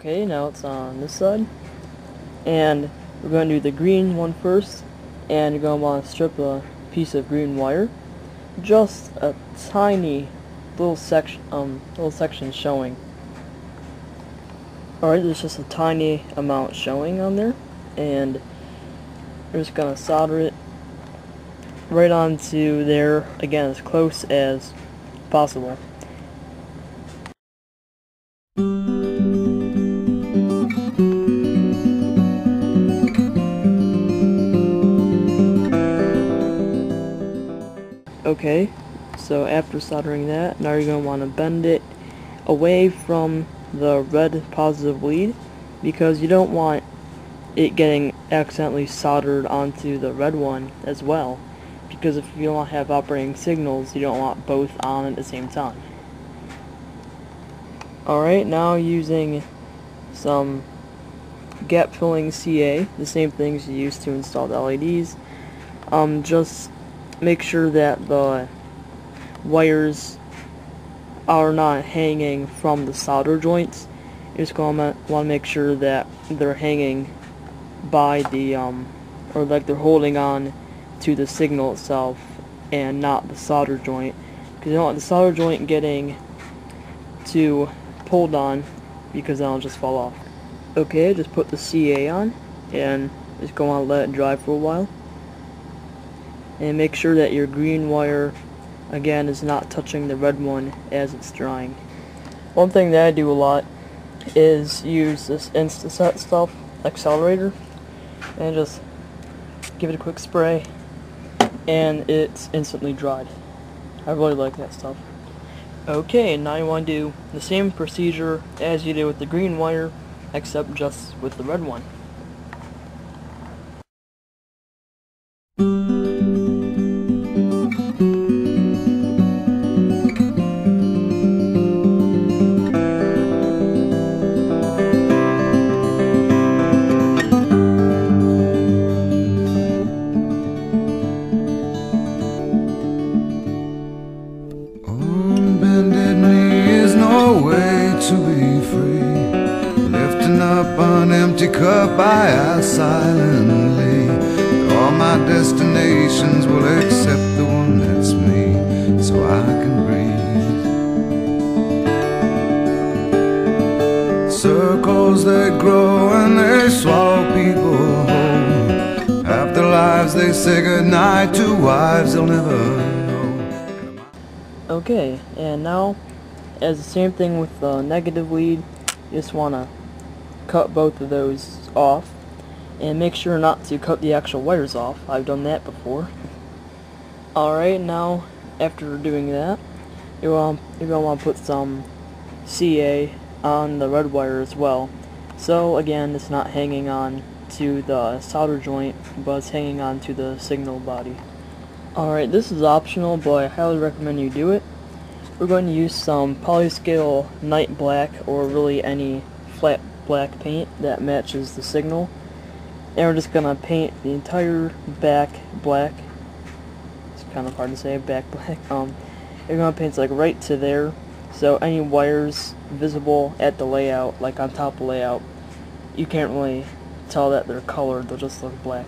Okay, now it's on this side, and we're going to do the green one first, and you're going to want to strip a piece of green wire, just a tiny little section showing. Alright, there's just a tiny amount showing on there, and we're just going to solder it right onto there, again, as close as possible. Okay, so after soldering that, now you're going to want to bend it away from the red positive lead, because you don't want it getting accidentally soldered onto the red one as well, because if you don't have operating signals, you don't want both on at the same time. Alright, now using some gap filling CA, the same things you use to install the LEDs, just make sure that the wires are not hanging from the solder joints. You're just going to want to make sure that they're hanging by the, or like they're holding on to the signal itself and not the solder joint, because you don't want the solder joint getting too pulled on, because then it'll just fall off. Okay, just put the CA on and just go on and let it dry for a while. And make sure that your green wire, again, is not touching the red one as it's drying. One thing that I do a lot is use this Instaset stuff, accelerator, and just give it a quick spray, and it's instantly dried. I really like that stuff. Okay, now you want to do the same procedure as you did with the green wire, except just with the red one. To be free, lifting up an empty cup, I ask silently. All my destinations will accept the one that's me, so I can breathe. Circles that grow and they swallow people whole. After lives they say goodnight to wives they'll never know. Okay, and now, as the same thing with the negative lead, you just want to cut both of those off, and make sure not to cut the actual wires off. I've done that before. Alright, now after doing that, you're going to want to put some CA on the red wire as well. So again, it's not hanging on to the solder joint, but it's hanging on to the signal body. Alright, this is optional, but I highly recommend you do it. We're going to use some polyscale night black, or really any flat black paint that matches the signal, and we're just going to paint the entire back black. It's kind of hard to say, back black. You're going to paint like right to there, so any wires visible at the layout, like on top of the layout, you can't really tell that they're colored, they'll just look black.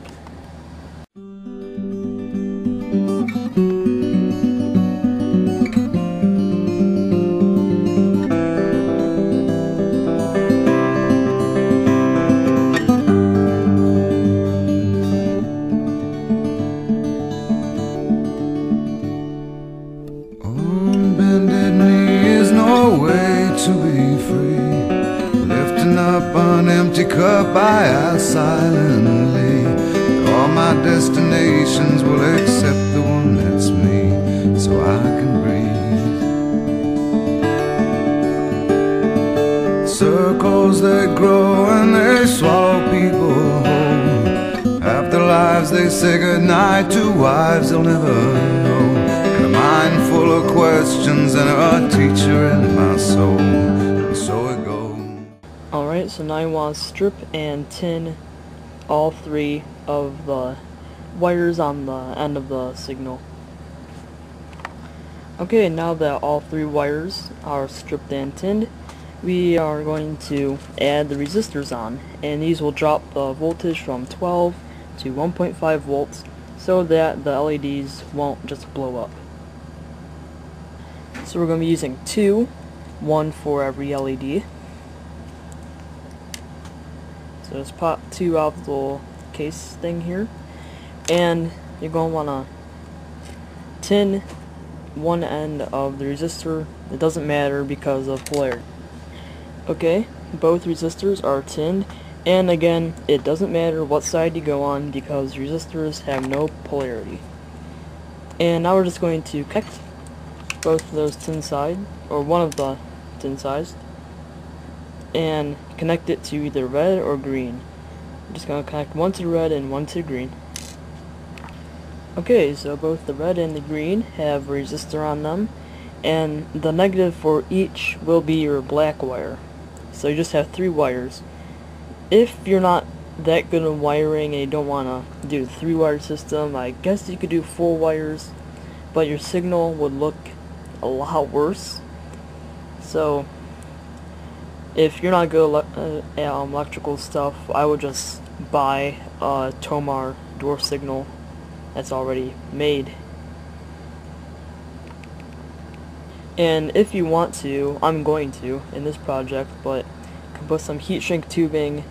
To be free, lifting up an empty cup, I ask silently. All my destinations will accept the one that's me, so I can breathe. Circles that grow and they swallow people whole. After lives they say goodnight to wives they'll never know. A mind full of questions and a teacher in my soul, and so it goes. Alright, so now you want to strip and tin all three of the wires on the end of the signal. Okay, now that all three wires are stripped and tinned, we are going to add the resistors on, and these will drop the voltage from 12 to 1.5 volts so that the LEDs won't just blow up. So we're going to be using one for every LED. So just pop 2 out of the little case thing here, and you're going to want to tin one end of the resistor. It doesn't matter because of polarity. Okay, both resistors are tinned, and again, it doesn't matter what side you go on because resistors have no polarity. And now we're just going to connect both of those tin sides, or one of the tin sides, and connect it to either red or green. I'm just going to connect one to red and one to green. Okay, so both the red and the green have a resistor on them, and the negative for each will be your black wire. So you just have 3 wires. If you're not that good at wiring and you don't want to do the 3-wire system, I guess you could do 4 wires, but your signal would look a lot worse. So if you're not good at electrical stuff, I would just buy a Tomar Dwarf Signal that's already made. And if you want to, I'm going to in this project, but you can put some heat shrink tubing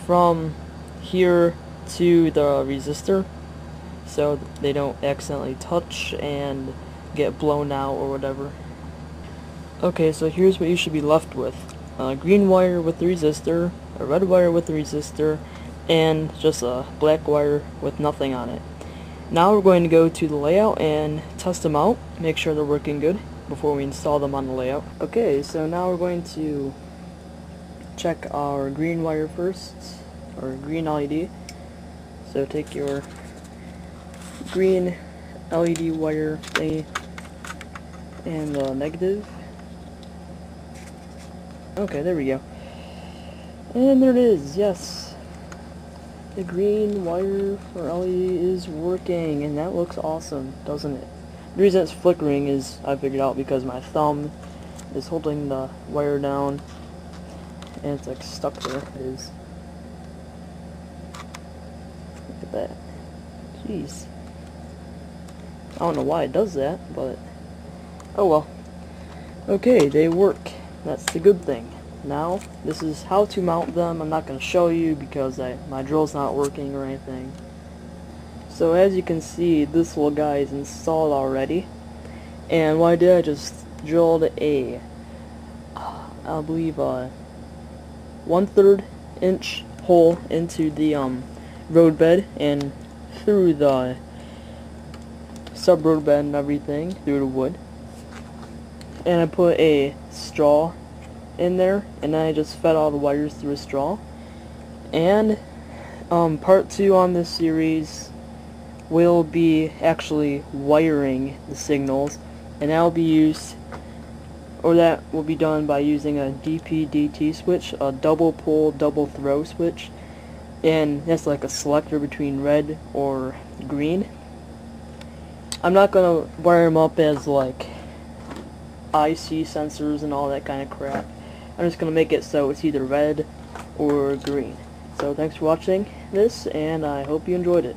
from here to the resistor so they don't accidentally touch and get blown out or whatever. Okay, so here's what you should be left with. A green wire with the resistor, a red wire with the resistor, and just a black wire with nothing on it. Now we're going to go to the layout and test them out, make sure they're working good before we install them on the layout. Okay, so now we're going to check our green wire first, or green LED. So take your green LED wire thingy and the negative. Okay, there we go. And there it is, yes. The green wire for LED is working, and that looks awesome, doesn't it? The reason it's flickering is, I figured out, because my thumb is holding the wire down, and it's like stuck there. It is. Look at that. Jeez. I don't know why it does that, but oh well. Okay, they work. That's the good thing. Now, this is how to mount them. I'm not going to show you because my drill's not working or anything. So as you can see, this little guy is installed already. And what I did, I just drilled a, I believe, 1/3 inch hole into the road bed and through the sub-road bed and everything, through the wood. And I put a straw in there, and then I just fed all the wires through a straw. And part 2 on this series will be actually wiring the signals, and that will be used, or that will be done by using a DP-DT switch, a double pull, double throw switch, and that's like a selector between red or green. I'm not gonna wire them up as like IC sensors and all that kind of crap. I'm just gonna make it so it's either red or green. So thanks for watching this, and I hope you enjoyed it.